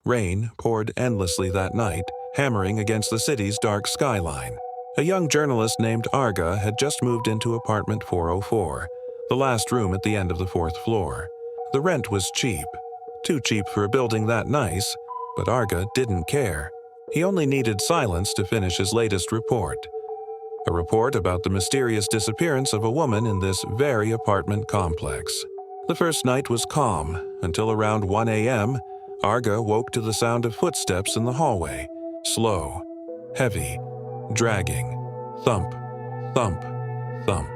Rain poured endlessly that night, hammering against the city's dark skyline. A young journalist named Arga had just moved into apartment 404, the last room at the end of the fourth floor. The rent was cheap. Too cheap for a building that nice, but Arga didn't care. He only needed silence to finish his latest report. A report about the mysterious disappearance of a woman in this very apartment complex. The first night was calm, until around 1 a.m., Arga woke to the sound of footsteps in the hallway. Slow, heavy, dragging. Thump, thump, thump.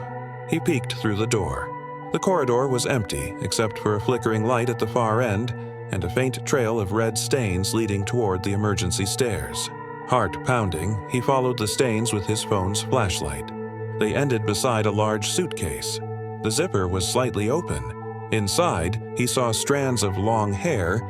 He peeked through the door. The corridor was empty, except for a flickering light at the far end and a faint trail of red stains leading toward the emergency stairs. Heart pounding, he followed the stains with his phone's flashlight. They ended beside a large suitcase. The zipper was slightly open. Inside, he saw strands of long hair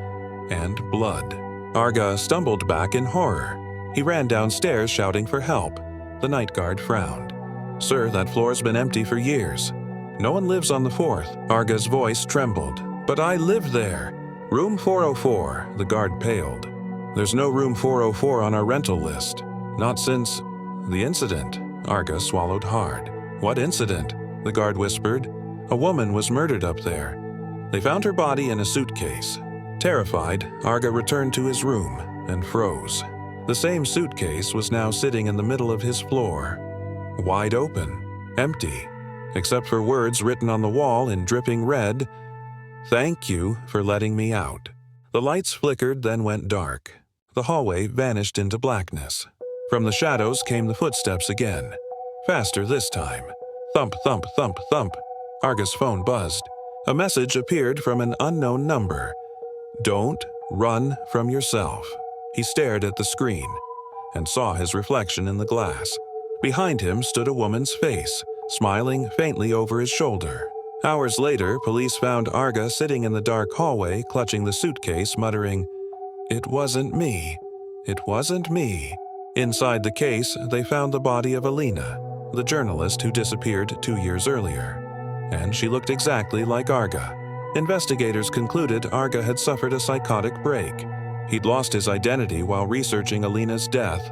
and blood. Arga stumbled back in horror. He ran downstairs shouting for help. The night guard frowned. "Sir, that floor's been empty for years." "No one lives on the fourth." Arga's voice trembled. "But I live there." "Room 404, the guard paled. "There's no room 404 on our rental list. Not since the incident." Arga swallowed hard. "What incident?" the guard whispered. "A woman was murdered up there. They found her body in a suitcase." Terrified, Arga returned to his room and froze. The same suitcase was now sitting in the middle of his floor, wide open, empty, except for words written on the wall in dripping red. "Thank you for letting me out." The lights flickered, then went dark. The hallway vanished into blackness. From the shadows came the footsteps again, faster this time. Thump, thump, thump, thump. Arga's phone buzzed. A message appeared from an unknown number. "Don't run from yourself." He stared at the screen and saw his reflection in the glass. Behind him stood a woman's face, smiling faintly over his shoulder. Hours later, police found Arga sitting in the dark hallway, clutching the suitcase, muttering, "It wasn't me. It wasn't me." Inside the case, they found the body of Alina, the journalist who disappeared 2 years earlier. And she looked exactly like Arga. Investigators concluded Arga had suffered a psychotic break. He'd lost his identity while researching Alina's death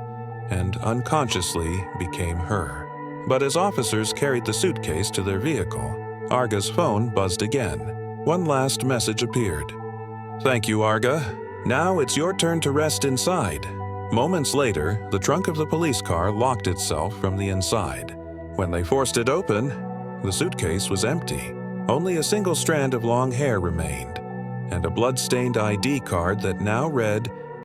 and unconsciously became her. But as officers carried the suitcase to their vehicle, Arga's phone buzzed again. One last message appeared. "Thank you, Arga. Now it's your turn to rest inside." Moments later, the trunk of the police car locked itself from the inside. When they forced it open, the suitcase was empty. Only a single strand of long hair remained, and a blood-stained ID card that now read